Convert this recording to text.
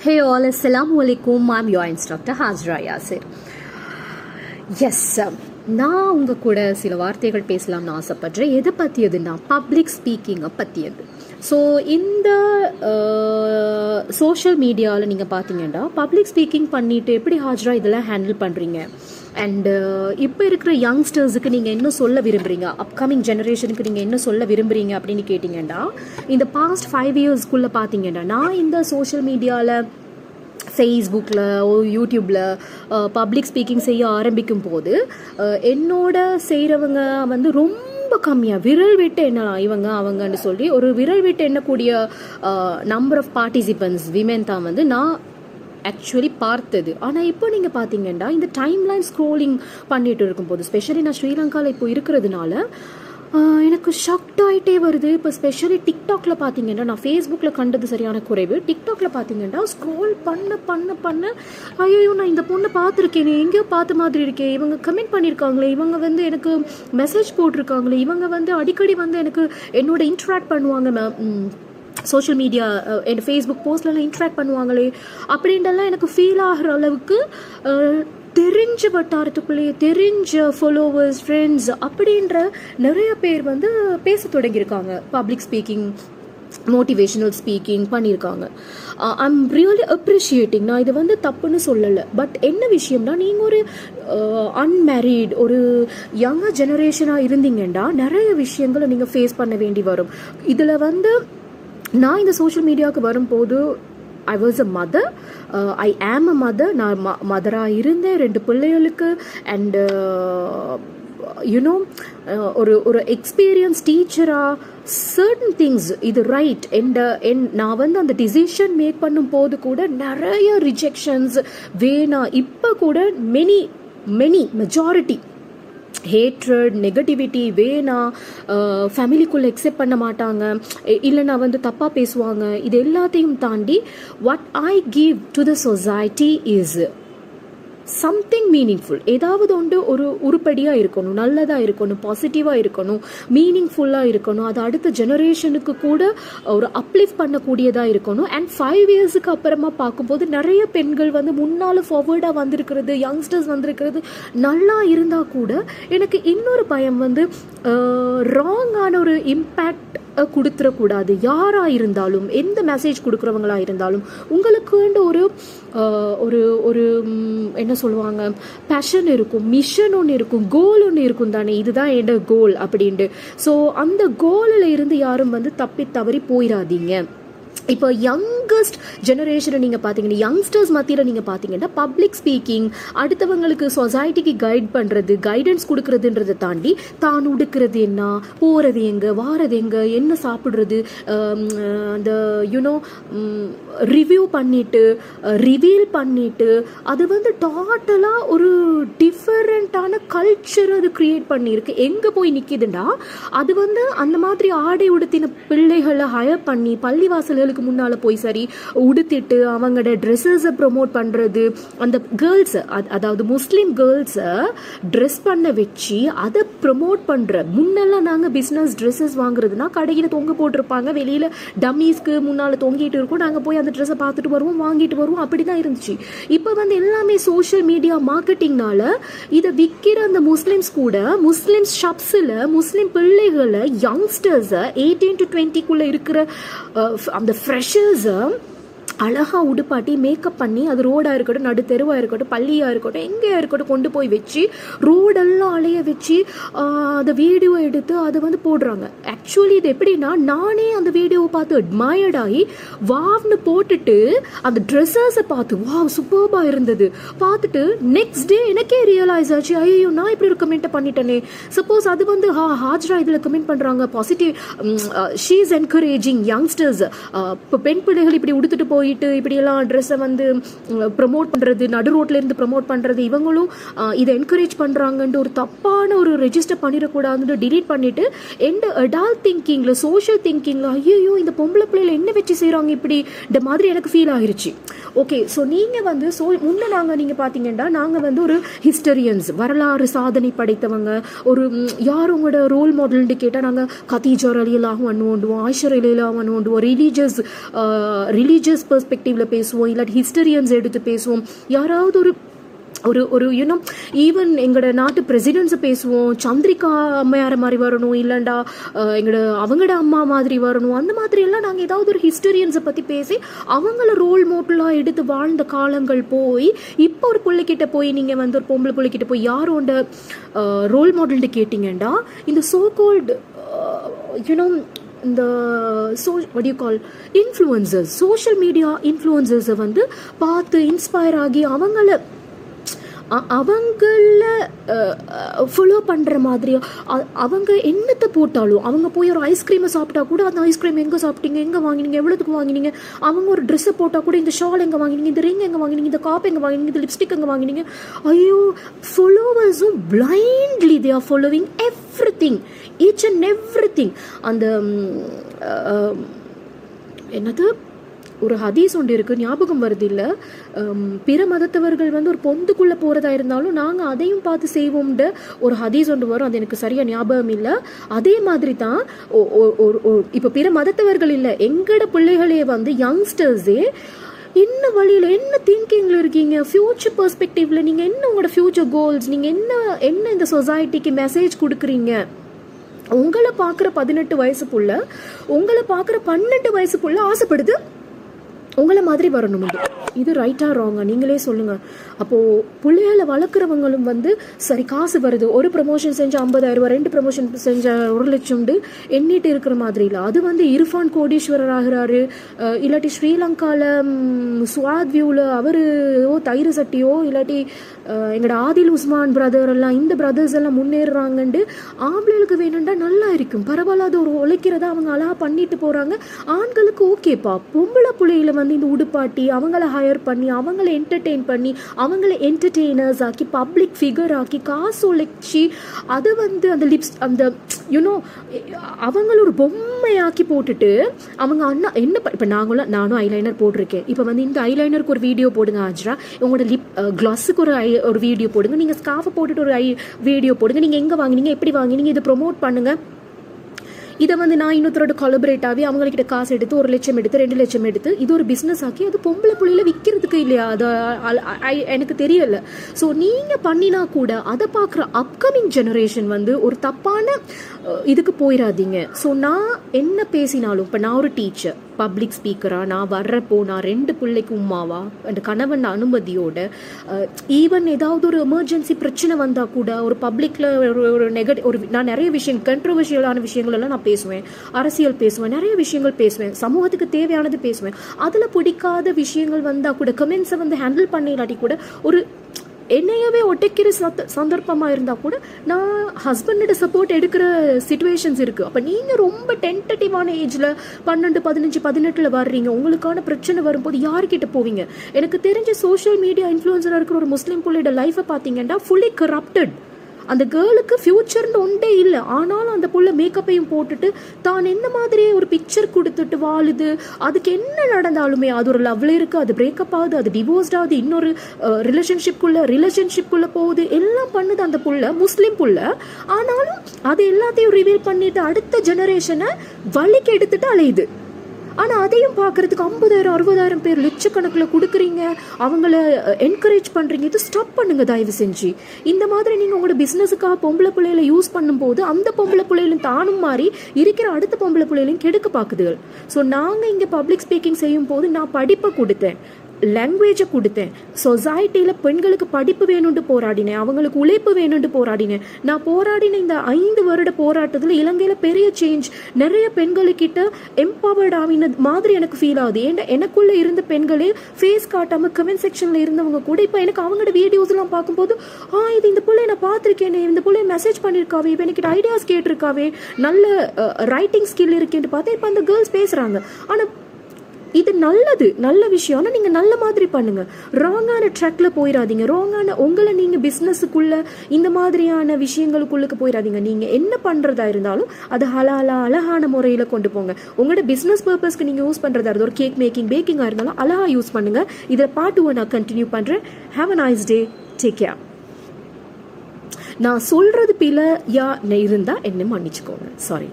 Hey all, Assalamu alaikum. I'm your instructor Hajra Yasir. Yes, நான் உங்கள் கூட சில வார்த்தைகள் பேசலாம்னு ஆசைப்படுறேன். எதை பற்றியதுன்னா பப்ளிக் ஸ்பீக்கிங்கை பற்றியது. ஸோ இந்த சோஷியல் மீடியாவில் நீங்கள் பார்த்தீங்கன்னா பப்ளிக் ஸ்பீக்கிங் பண்ணிவிட்டு எப்படி ஹாஜரா இதெல்லாம் ஹேண்டில் பண்ணுறீங்க அண்டு இப்போ இருக்கிற யங்ஸ்டர்ஸுக்கு நீங்கள் என்ன சொல்ல விரும்புகிறீங்க, அப்கமிங் ஜெனரேஷனுக்கு நீங்கள் என்ன சொல்ல விரும்புகிறீங்க அப்படின்னு கேட்டிங்கன்னா, இந்த பாஸ்ட் 5 இயர்ஸ்க்குள்ளே பார்த்தீங்கன்னா நான் இந்த சோஷியல் மீடியாவில் ஃபேஸ்புக்கில் யூடியூப்பில் பப்ளிக் ஸ்பீக்கிங் செய்ய ஆரம்பிக்கும் போது என்னோட செய்கிறவங்க வந்து ரொம்ப கம்மியாக விரல் விட்டு எண்ணலாம் இவங்க அவங்கன்னு சொல்லி ஒரு விரல் விட்டு எண்ணக்கூடிய நம்பர் ஆஃப் பார்ட்டிசிபென்ட்ஸ் விமென் தான் வந்து நான் ஆக்சுவலி பார்த்தது. ஆனால் இப்போ நீங்கள் பார்த்தீங்கன்னா இந்த டைம்லைன் ஸ்க்ரோலிங் பண்ணிட்டு இருக்கும்போது ஸ்பெஷலி நான் ஸ்ரீலங்காவில் இப்போ இருக்கிறதுனால எனக்கு ஷாக்ட் ஆகிட்டே வருது. இப்போ ஸ்பெஷலி டிக்டாக்ல பார்த்தீங்கன்னா நான் ஃபேஸ்புக்கில் கண்டது சரியான குறைவு. டிக்டாக்ல பார்த்தீங்கன்னா ஸ்க்ரோல் பண்ண ஐயோ நான் இந்த பொண்ணை பார்த்துருக்கேன், எங்கேயோ பார்த்த மாதிரி இருக்கேன், இவங்க கமெண்ட் பண்ணியிருக்காங்களே, இவங்க வந்து எனக்கு மெசேஜ் போட்டிருக்காங்களே, இவங்க வந்து அடிக்கடி வந்து எனக்கு என்னோட இன்ட்ராக்ட் பண்ணுவாங்க சோஷியல் மீடியா என் ஃபேஸ்புக் போஸ்ட்லலாம் இன்ட்ராக்ட் பண்ணுவாங்களே அப்படின்றலாம் எனக்கு ஃபீல் ஆகிற அளவுக்கு தெரிஞ்ச வட்டாரத்துக்குள்ளேயே தெரிஞ்ச ஃபாலோவர்ஸ் ஃப்ரெண்ட்ஸ் அப்படின்ற நிறைய பேர் வந்து பேச தொடங்கியிருக்காங்க. பப்ளிக் ஸ்பீக்கிங் மோட்டிவேஷனல் ஸ்பீக்கிங் பண்ணியிருக்காங்க. I'm really appreciating. நான் இது வந்து தப்புன்னு சொல்லலை. பட் என்ன விஷயம்னா, நீங்கள் ஒரு அன்மேரிட் ஒரு யங்கர் ஜெனரேஷனாக இருந்தீங்கன்னா நிறைய விஷயங்களை நீங்கள் ஃபேஸ் பண்ண வேண்டி வரும். இதில் வந்து நான் இந்த சோஷியல் மீடியாவுக்கு வரும்போது ஐ வாஸ் அ மதர், ஐ ஆம் அ மதர். நான் மதராக இருந்தேன் 2 பிள்ளைகளுக்கு. அண்டு யூனோ ஒரு எக்ஸ்பீரியன்ஸ் டீச்சராக சர்டன் திங்ஸ் இது ரைட் நான் வந்து அந்த டிசிஷன் மேக் பண்ணும் போது கூட நிறைய ரிஜெக்ஷன்ஸ் வேணாம். இப்போ கூட மெஜாரிட்டி ஹேட்ரட் நெகட்டிவிட்டி வேணாம், ஃபேமிலிக்குள்ளே எக்ஸெப்ட் பண்ண மாட்டாங்க, இல்லைன்னா வந்து தப்பாக பேசுவாங்க. இது எல்லாத்தையும் தாண்டி what I give to the society is something meaningful. ஏதாவது ஒன்று ஒரு உருப்படியாக இருக்கணும், நல்லதாக இருக்கணும், பாசிட்டிவாக இருக்கணும், மீனிங்ஃபுல்லாக இருக்கணும். அது அடுத்த ஜெனரேஷனுக்கு கூட ஒரு அப்லிஃப்ட் பண்ணக்கூடியதாக இருக்கணும். அண்ட் 5 இயர்ஸுக்கு அப்புறமா பார்க்கும்போது நிறைய பெண்கள் வந்து முன்னால் ஃபார்வர்டாக வந்திருக்கிறது, யங்ஸ்டர்ஸ் வந்திருக்கிறது நல்லா இருந்தால் கூட எனக்கு இன்னொரு பயம் வந்து ராங்கான ஒரு இம்பேக்ட் கொடுத்துடக்கூடாது. யாராக இருந்தாலும் எந்த மெசேஜ் கொடுக்குறவங்களா இருந்தாலும் உங்களுக்கு ஒரு ஒரு என்ன சொல்லுவாங்க பேஷன் இருக்கும், மிஷன் ஒன்று இருக்கும், கோல் ஒன்று இருக்கும் தானே, இதுதான் என்னோட கோல் அப்படின்ட்டு. ஸோ அந்த கோலில் இருந்து யாரும் வந்து தப்பி தவறி போயிடாதீங்க. இப்போ யங்கஸ்ட் ஜெனரேஷனை நீங்கள் பார்த்தீங்கன்னா யங்ஸ்டர்ஸ் மத்தியில் நீங்கள் பார்த்தீங்கன்னா பப்ளிக் ஸ்பீக்கிங் அடுத்தவங்களுக்கு சொசைட்டிக்கு கைடன்ஸ் கொடுக்குறதுன்றதை தாண்டி தான் உடுக்கிறது என்ன, போகிறது எங்கே, வாரது எங்கே, என்ன சாப்பிட்றது, அந்த யூனோ ரிவ்யூ பண்ணிட்டு ரிவீல் பண்ணிட்டு அது வந்து டோட்டலாக ஒரு டிஃபரெண்ட்டான கல்ச்சர் அது கிரியேட் பண்ணியிருக்கு. எங்கே போய் நிற்கிதுண்டா அது வந்து அந்த மாதிரி ஆடை உடுத்தின பிள்ளைகளை ஹயர் பண்ணி பள்ளிவாசல்களுக்கு முன்னால் போய் சரி உடுத்திட்டு அவங்களோட ட்ரெஸ்ஸஸை ப்ரொமோட் பண்ணுறது, அந்த கேர்ள்ஸை அதாவது முஸ்லீம் கேர்ள்ஸை ட்ரெஸ் பண்ண வச்சு அதை ப்ரொமோட் பண்ணுற. முன்னெல்லாம் நாங்கள் பிஸ்னஸ் ட்ரெஸ்ஸஸ் வாங்குறதுனா கடையில் தொங்க போட்டிருப்பாங்க, வெளியில் டம்மீஸ்க்கு முன்னால் தொங்கிட்டு இருக்கும், நாங்கள் போய் அந்த ட்ரெஸ்ஸை பார்த்துட்டு வருவோம், வாங்கிட்டு வருவோம், அப்படி தான் இருந்துச்சு. இப்போ வந்து எல்லாமே சோஷியல் மீடியா மார்க்கெட்டிங்னால இதை விற்கிற அந்த முஸ்லிம்ஸ் கூட முஸ்லிம் ஷாப்ஸில் முஸ்லீம் பிள்ளைகளை யங்ஸ்டர்ஸை 18 to 20 இருக்கிற அந்த ஃப்ரெஷர்ஸை அழகாக உடுப்பாட்டி மேக்கப் பண்ணி அது ரோடாக இருக்கட்டும், நடு தெருவாக இருக்கட்டும், பள்ளியாக இருக்கட்டும், எங்கேயா இருக்கட்டும் கொண்டு போய் வச்சு ரோடெல்லாம் அலைய வச்சு அந்த வீடியோ எடுத்து அதை வந்து போடுறாங்க. ஆக்சுவலி இது எப்படின்னா நானே அந்த வீடியோவை பார்த்து அட்மயர்ட் ஆகி வாவ்னு போட்டுட்டு அந்த ட்ரெஸ்ஸஸை பார்த்து வாவ் சூப்பர்பாக இருந்தது பார்த்துட்டு நெக்ஸ்ட் டே எனக்கே ரியலைஸ் ஆச்சு, ஐயோ நான் இப்படி ஒரு கமெண்ட்டை பண்ணிட்டேனே. சப்போஸ் அது வந்து ஹாஜரா இதில் கமெண்ட் பண்ணுறாங்க positive, she is encouraging youngsters, இப்போ பெண் பிள்ளைகள் இப்படி உடுத்துட்டு போயிட்டு இப்படியெல்லாம் ட்ரெஸ்ஸை வந்து ப்ரமோட் பண்ணுறது, நடு ரோட்ல இருந்து ப்ரமோட் பண்ணுறது, இவங்களும் இதை என்கரேஜ் பண்ணுறாங்கன்ட்டு ஒரு தப்பான ஒரு ரெஜிஸ்டர் பண்ணிடக்கூடாதுன்னு டிலீட் பண்ணிட்டு எந்த அடால்ட் திங்கிங்கில் சோஷியல் திங்கிங்கில் ஐயோ இந்த பொம்பளை பிள்ளைகளை என்ன வச்சு செய்கிறாங்க இப்படி இந்த மாதிரி எனக்கு ஃபீல் ஆகிருச்சு. ஓகே, ஸோ நீங்கள் வந்து முன்னே நீங்கள் பார்த்தீங்கன்னா நாங்கள் வந்து ஒரு ஹிஸ்டரியன்ஸ் வரலாறு சாதனை படைத்தவங்க, ஒரு யார் உங்களோட ரோல் மாடல்னு கேட்டால் நாங்கள் கதீஜா ரலியல்லாஹு அன்ஹு, ஆயிஷா ரலியல்லாஹு அன்ஹா, ரிலீஜியஸ் பெர்ஸ்பெக்டிவ்ல பேசுவோம், இல்லாட்டி ஹிஸ்டரியன்ஸ் எடுத்து பேசுவோம், யாராவது ஒரு ஒரு ஒரு யூனோ ஈவன் எங்களோட நாட்டு பிரசிடென்ட்ஸை பேசுவோம், சந்திரிகா அம்மையார மாதிரி வரணும், இல்லைண்டா அவங்களோட அம்மா மாதிரி வரணும், அந்த மாதிரி எல்லாம் நாங்கள் ஏதாவது ஒரு ஹிஸ்டரியன்ஸை பற்றி பேசி அவங்கள ரோல் மாடலாக எடுத்து வாழ்ந்த காலங்கள் போய் இப்போ ஒரு பிள்ளைகிட்ட போய் நீங்கள் வந்து ஒரு பொம்பளை பிள்ளைகிட்ட போய் யாரோட ரோல் மாடல்ட்டு கேட்டிங்கண்டா இந்த so called you know what do you call influencers, social media இன்ஃப்ளூயன்சர்ஸை வந்து பார்த்து இன்ஸ்பயர் ஆகி அவங்கள ஃபாலோ பண்ணுற மாதிரி அவங்க என்னத்தை போட்டாலும், அவங்க போய் ஒரு ஐஸ்கிரீமை சாப்பிட்டா கூட அந்த ஐஸ்கிரீம் எங்கே சாப்பிட்டீங்க, எங்கே வாங்கினீங்க, எவ்வளோத்துக்கு வாங்கினீங்க, அவங்க ஒரு ட்ரெஸ்ஸை போட்டால் கூட இந்த ஷால் எங்கே வாங்கினீங்க, இந்த ரிங் எங்கே வாங்கினீங்க, இந்த காப் எங்கே வாங்கினீங்க, இந்த லிப்ஸ்டிக் எங்கே வாங்கினீங்க. ஐயோ, ஃபாலோவர்ஸும் blindly they are following everything, each and everything. அந்த என்னது ஒரு ஹதீஸ் ஒன்று இருக்குது, ஞாபகம் வருது இல்லை, பிற மதத்தவர்கள் வந்து ஒரு பொந்துக்குள்ளே போகிறதா இருந்தாலும் நாங்கள் அதையும் பார்த்து செய்வோம்ன்ற ஒரு ஹதீஸ் ஒன்று வரும், அது எனக்கு சரியாக ஞாபகம் இல்லை. அதே மாதிரி தான் இப்போ பிற மதத்தவர்கள் இல்லை, எங்களோட பிள்ளைகளே வந்து யங்ஸ்டர்ஸே என்ன வழியில் என்ன திங்கிங்கில் இருக்கீங்க, ஃப்யூச்சர் பெர்ஸ்பெக்டிவ்ல நீங்கள் என்ன உங்களோட ஃப்யூச்சர் கோல்ஸ், நீங்கள் என்ன இந்த சொசைட்டிக்கு மெசேஜ் கொடுக்குறீங்க. உங்களை பார்க்குற 18 வயசு புள்ள உங்களை பார்க்குற 12 வயசு புள்ள ஆசைப்படுது உங்களை மாதிரி வரணும். இது ரைட்டா ராங்கா நீங்களே சொல்லுங்க. அப்போது பிள்ளைகளை வளர்க்குறவங்களும் வந்து சரி காசு வருது, ஒரு ப்ரமோஷன் செஞ்ச 50,000, 2 ப்ரமோஷன் செஞ்ச 1 லட்சம் எண்ணிட்டு இருக்கிற மாதிரி இல்லை. அது வந்து இர்ஃபான் கோடீஸ்வரர் ஆகிறாரு, இல்லாட்டி ஸ்ரீலங்காவில் ஸ்வாத் வியூவில் அவர் தயிர் சட்டியோ, இல்லாட்டி எங்களோட ஆதில் உஸ்மான் பிரதர் எல்லாம், இந்த பிரதர்ஸ் எல்லாம் முன்னேறுறாங்கண்டு ஆம்பளைகளுக்கு வேணும்டா நல்லா இருக்கும், பரவாயில்லாத ஒரு உழைக்கிறதா அவங்க அழகா பண்ணிட்டு போகிறாங்க. ஆண்களுக்கு ஓகேப்பா, பொம்பளை பிள்ளையில வந்து இந்த உடுப்பாட்டி அவங்கள ஹையர் பண்ணி அவங்கள என்டர்டெயின் பண்ணி அவங்கள என்டர்டெய்னர்ஸ் ஆக்கி பப்ளிக் ஃபிகர் ஆக்கி காசு உழைச்சி அது வந்து அந்த அந்த யூனோ அவங்கள ஒரு பொம்மையாக்கி போட்டுட்டு அவங்க அண்ணா என்ன இப்போ நானும் ஐலைனர் போட்டிருக்கேன், இப்போ வந்து இந்த ஐலைனருக்கு ஒரு வீடியோ போடுங்க ஆஜ்ரா, உங்களோட லிப் க்ளாஸுக்கு ஒரு வீடியோ போடுங்க, நீங்கள் ஸ்கார்ஃபை போட்டுட்டு ஒரு வீடியோ போடுங்க, நீங்கள் எங்கே வாங்கினீங்க, எப்படி வாங்கினீங்க, இதை ப்ரொமோட் பண்ணுங்கள். இதை வந்து நான் இன்னொருத்தரோட கொலபரேட் ஆகி அவங்கக்கிட்ட காசு எடுத்து 1 லட்சம் எடுத்து 2 லட்சம் எடுத்து இது ஒரு பிஸ்னஸ் ஆக்கி அது பொம்பளை பிள்ளையில விற்கிறதுக்கு இல்லையா, அது எனக்கு தெரியல. ஸோ நீங்கள் பண்ணினா கூட அதை பார்க்குற அப்கமிங் ஜெனரேஷன் வந்து ஒரு தப்பான இதுக்கு போயிடாதீங்க. ஸோ நான் என்ன பேசினாலும், இப்போ நான் ஒரு டீச்சர், பப்ளிக் ஸ்பீக்கராக நான் வர்றப்போ நான் 2 பிள்ளைக்கு உமாவா அந்த கணவன் அனுமதியோட, ஈவன் ஏதாவது ஒரு எமர்ஜென்சி பிரச்சனை வந்தால் கூட ஒரு பப்ளிக்கில் ஒரு நெகட்டிவ் நான் நிறைய விஷயம் கண்ட்ரோவர்ஷியலான விஷயங்கள் எல்லாம் நான் பேசுவேன், அரசியல் பேசுவேன், நிறைய விஷயங்கள் பேசுவேன், சமூகத்துக்கு தேவையானது பேசுவேன். அதில் பிடிக்காத விஷயங்கள் வந்தால் கூட கமெண்ட்ஸை வந்து ஹேண்டில் பண்ணிடாட்டி கூட ஒரு என்னையவே ஒட்டைக்கிற சந்தர்ப்பமாக இருந்தால் கூட நான் ஹஸ்பண்டோட சப்போர்ட் எடுக்கிற சிச்சுவேஷன்ஸ் இருக்குது. அப்போ நீங்கள் ரொம்ப டென்டேட்டிவான ஏஜில் 12, 15, 18 வர்றீங்க, உங்களுக்கான பிரச்சனை வரும்போது யார்கிட்ட போவீங்க? எனக்கு தெரிஞ்ச சோஷியல் மீடியா இன்ஃப்ளூயன்சராக இருக்கிற ஒரு முஸ்லீம் பிள்ளையோட லைஃப்பை பார்த்தீங்கன்னா ஃபுல்லி கரப்டட். அந்த கேர்ளுக்கு ஃபியூச்சர்னு ஒன்றே இல்லை, ஆனாலும் அந்த புள்ள மேக்கப்பையும் போட்டுட்டு தான் என்ன மாதிரியே ஒரு பிக்சர் கொடுத்துட்டு வாழுது. அதுக்கு என்ன நடந்தாலுமே அது ஒரு லவ்ல இருக்குது, அது பிரேக்கப் ஆகுது, அது டிவோர்ஸ்ட் ஆகுது, இன்னொரு ரிலேஷன்ஷிப்குள்ளே போகுது, எல்லாம் பண்ணுது அந்த புள்ள, முஸ்லீம் புள்ள. ஆனாலும் அது எல்லாத்தையும் ரிவீல் பண்ணிட்டு அடுத்த ஜெனரேஷனை வழிக்கு எடுத்துட்டு அலையுது. ஆனால் அதையும் பார்க்குறதுக்கு 50,000, 60,000 பேர் லட்சக்கணக்கில் கொடுக்குறீங்க, அவங்கள என்கரேஜ் பண்ணுறீங்க. இது ஸ்டாப் பண்ணுங்க தயவு செஞ்சு. இந்த மாதிரி நீங்கள் உங்களோட பிஸ்னஸுக்காக பொம்பளை பிள்ளைகளை யூஸ் பண்ணும்போது அந்த பொம்பளை பிள்ளைகளும் தானும் மாறி இருக்கிற அடுத்த பொம்பளை பிள்ளைகளையும் கெடுக்க பார்க்குதுகள். ஸோ நாங்கள் இங்கே பப்ளிக் ஸ்பீக்கிங் செய்யும் போது நான் படிப்பை கொடுத்தேன், லாங்குவேஜை கொடுத்தேன், சொசைட்டியில் பெண்களுக்கு படிப்பு வேணும்னு போராடினேன், அவங்களுக்கு உழைப்பு வேணும்னு போராடினேன். நான் போராடின இந்த 5 வருட போராட்டத்தில் இலங்கையில் பெரிய சேஞ்ச், நிறைய பெண்களுக்கிட்ட எம்பவர்ட் ஆகின மாதிரி எனக்கு ஃபீல் ஆகுது. ஏன்னா எனக்குள்ளே இருந்த பெண்களே ஃபேஸ் காட்டாமல் கமெண்ட் செக்ஷனில் இருந்தவங்க கூட இப்போ எனக்கு அவங்களோட வீடியோஸ்லாம் பார்க்கும்போது இது இந்த பிள்ளை நான் பார்த்துருக்கேனே, இந்த பிள்ளை மெசேஜ் பண்ணியிருக்காவே, இப்போ எனக்கு ஐடியாஸ் கேட்டிருக்காவே, நல்ல ரைட்டிங் ஸ்கில் இருக்கேன்னு பார்த்தா இப்போ அந்த கேர்ள்ஸ் பேசுகிறாங்க. ஆனால் இது நல்ல விஷயம். ஆனால் நீங்கள் நல்ல மாதிரி பண்ணுங்கள், ராங்கான ட்ராக்ல போயிடாதீங்க, ராங்கான உங்களை நீங்கள் பிஸ்னஸுக்குள்ளே இந்த மாதிரியான விஷயங்களுக்குள்ளுக்கு போயிடாதீங்க. நீங்கள் என்ன பண்ணுறதா இருந்தாலும் அது அழகான முறையில் கொண்டு போங்க. உங்களோட பிஸ்னஸ் பர்பஸ்க்கு நீங்கள் யூஸ் பண்ணுறதா இருந்தால் ஒரு கேக் மேக்கிங், பேக்கிங்காக இருந்தாலும் அழகாக யூஸ் பண்ணுங்கள். இதில் பார்ட் 2 நான் கண்டினியூ பண்ணுறேன். Have a nice day, take care. நான் சொல்கிறது பிழையா இருந்தால் என்ன மன்னிச்சுக்கோங்க, சாரி.